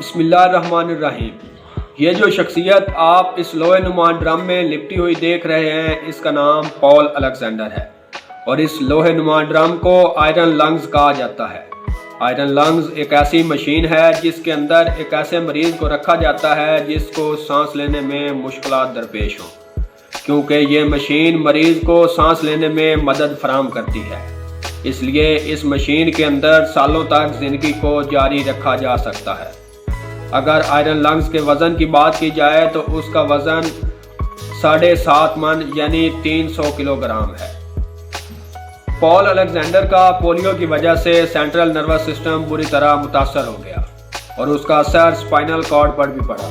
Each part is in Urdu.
بسم اللہ الرحمن الرحیم۔ یہ جو شخصیت آپ اس لوہے نما ڈرم میں لپٹی ہوئی دیکھ رہے ہیں، اس کا نام پال الیگزینڈر ہے اور اس لوہے نما ڈرم کو آئرن لنگز کہا جاتا ہے۔ آئرن لنگز ایک ایسی مشین ہے جس کے اندر ایک ایسے مریض کو رکھا جاتا ہے جس کو سانس لینے میں مشکلات درپیش ہوں، کیونکہ یہ مشین مریض کو سانس لینے میں مدد فراہم کرتی ہے۔ اس لیے اس مشین کے اندر سالوں تک زندگی کو جاری رکھا جا سکتا ہے۔ اگر آئرن لنگز کے وزن کی بات کی جائے تو اس کا وزن 7.5 من یعنی 300 کلو گرام ہے۔ پال الیگزینڈر کا پولیو کی وجہ سے سینٹرل نروس سسٹم بری طرح متاثر ہو گیا اور اس کا اثر سپائنل کارڈ پر بھی پڑا،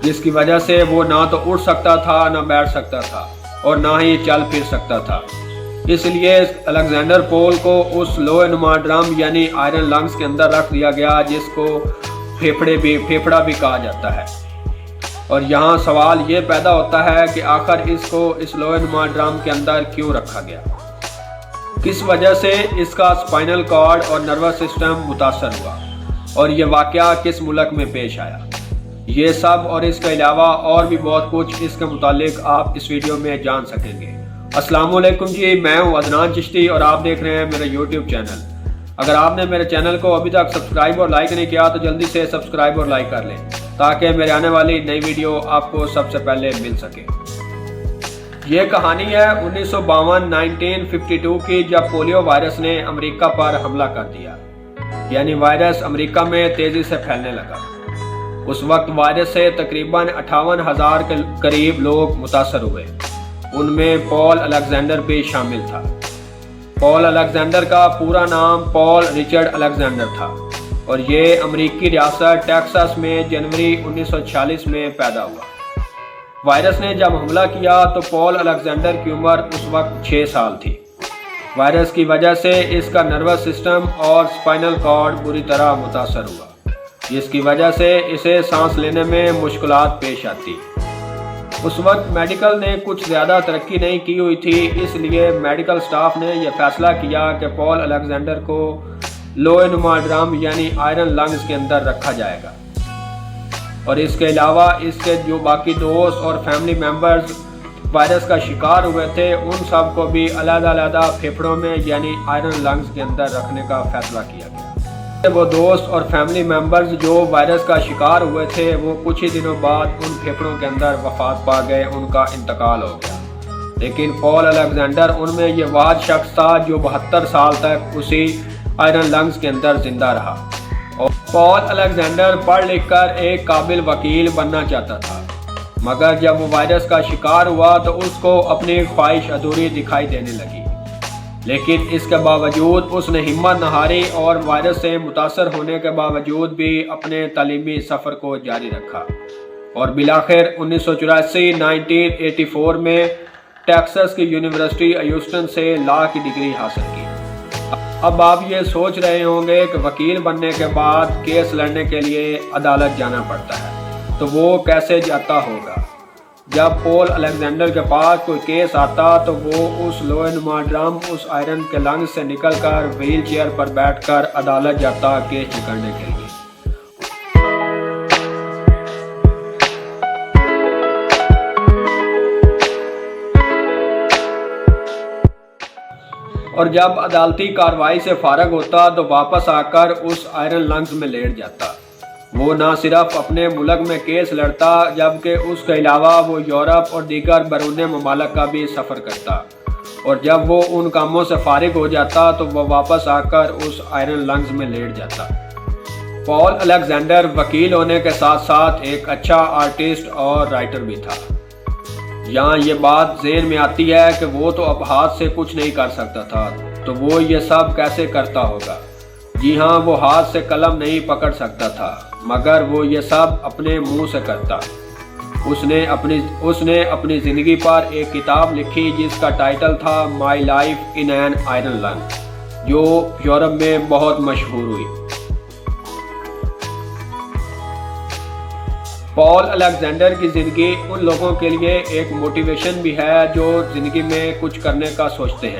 جس کی وجہ سے وہ نہ تو اٹھ سکتا تھا، نہ بیٹھ سکتا تھا اور نہ ہی چل پھر سکتا تھا۔ اس لیے الیگزینڈر پول کو اس لوہے نما ڈرم یعنی آئرن لنگز کے اندر رکھ دیا گیا، جس کو پھیپھڑا بھی کہا جاتا ہے۔ اور یہاں سوال یہ پیدا ہوتا ہے کہ آخر اس کو اس لوہے نما ڈرم کے اندر کیوں رکھا گیا؟ کس وجہ سے اس کا سپائنل کارڈ اور نروس سسٹم متاثر ہوا اور یہ واقعہ کس ملک میں پیش آیا؟ یہ سب اور اس کے علاوہ اور بھی بہت کچھ اس کے متعلق آپ اس ویڈیو میں جان سکیں گے۔ السلام علیکم جی، میں ہوں عدنان چشتی اور آپ دیکھ رہے ہیں میرا یوٹیوب چینل۔ اگر آپ نے میرے چینل کو ابھی تک سبسکرائب اور لائک نہیں کیا تو جلدی سے سبسکرائب اور لائک کر لیں تاکہ میرے آنے والی نئی ویڈیو آپ کو سب سے پہلے مل سکے۔ یہ کہانی ہے 1952 کی، جب پولیو وائرس نے امریکہ پر حملہ کر دیا، یعنی وائرس امریکہ میں تیزی سے پھیلنے لگا۔ اس وقت وائرس سے تقریباً 58,000 کے قریب لوگ متاثر ہوئے، ان میں پال الیگزینڈر بھی شامل تھا۔ پال الیگزینڈر کا پورا نام پال ریچرڈ الیگزینڈر تھا اور یہ امریکی ریاست ٹیکساس میں جنوری 1946 میں پیدا ہوا۔ وائرس نے جب حملہ کیا تو پال الیگزینڈر کی عمر اس وقت 6 سال تھی۔ وائرس کی وجہ سے اس کا نروس سسٹم اور سپائنل کارڈ بری طرح متاثر ہوا، جس کی وجہ سے اسے سانس لینے میں مشکلات پیش آتی۔ اس وقت میڈیکل نے کچھ زیادہ ترقی نہیں کی ہوئی تھی، اس لیے میڈیکل سٹاف نے یہ فیصلہ کیا کہ پال الیگزینڈر کو لوہے نما ڈرم یعنی آئرن لنگز کے اندر رکھا جائے گا، اور اس کے علاوہ اس کے جو باقی دوست اور فیملی ممبرز وائرس کا شکار ہوئے تھے ان سب کو بھی علیحدہ پھیپھڑوں میں یعنی آئرن لنگز کے اندر رکھنے کا فیصلہ کیا گیا۔ وہ دوست اور فیملی ممبرز جو وائرس کا شکار ہوئے تھے وہ کچھ ہی دنوں بعد ان پھیپھڑوں کے اندر وفات پا گئے، ان کا انتقال ہو گیا۔ لیکن پال الیگزینڈر ان میں یہ واحد شخص تھا جو 72 سال تک اسی آئرن لنگز کے اندر زندہ رہا۔ اور پال الیگزینڈر پڑھ لکھ کر ایک قابل وکیل بننا چاہتا تھا، مگر جب وہ وائرس کا شکار ہوا تو اس کو اپنی خواہش ادھوری دکھائی دینے لگی۔ لیکن اس کے باوجود اس نے ہمت نہ ہاری اور وائرس سے متاثر ہونے کے باوجود بھی اپنے تعلیمی سفر کو جاری رکھا اور بالآخر 1984 میں ٹیکساس کی یونیورسٹی ہیوسٹن سے لا کی ڈگری حاصل کی۔ اب آپ یہ سوچ رہے ہوں گے کہ وکیل بننے کے بعد کیس لڑنے کے لیے عدالت جانا پڑتا ہے، تو وہ کیسے جاتا ہوگا؟ جب پال الیگزینڈر کے پاس کوئی کیس آتا تو وہ اس لوہے نما ڈرم اس آئرن کے لنگز سے نکل کر ویل چیئر پر بیٹھ کر عدالت جاتا کیس لڑنے کے لیے۔ اور جب عدالتی کارروائی سے فارغ ہوتا تو واپس آ کر اس آئرن لنگز میں لیٹ جاتا۔ وہ نہ صرف اپنے ملک میں کیس لڑتا جبکہ اس کے علاوہ وہ یورپ اور دیگر بیرون ممالک کا بھی سفر کرتا، اور جب وہ ان کاموں سے فارغ ہو جاتا تو وہ واپس آ کر اس آئرن لنگز میں لیٹ جاتا۔ پال الیگزینڈر وکیل ہونے کے ساتھ ساتھ ایک اچھا آرٹسٹ اور رائٹر بھی تھا۔ یہاں یہ بات ذہن میں آتی ہے کہ وہ تو اب ہاتھ سے کچھ نہیں کر سکتا تھا، تو وہ یہ سب کیسے کرتا ہوگا؟ جی ہاں، وہ ہاتھ سے قلم نہیں پکڑ سکتا تھا، مگر وہ یہ سب اپنے منہ سے کرتا۔ اس نے اپنی زندگی پر ایک کتاب لکھی جس کا ٹائٹل تھا my life in an iron lung, جو یورپ میں بہت مشہور ہوئی۔ پال الیگزینڈر کی زندگی ان لوگوں کے لیے ایک موٹیویشن بھی ہے جو زندگی میں کچھ کرنے کا سوچتے ہیں،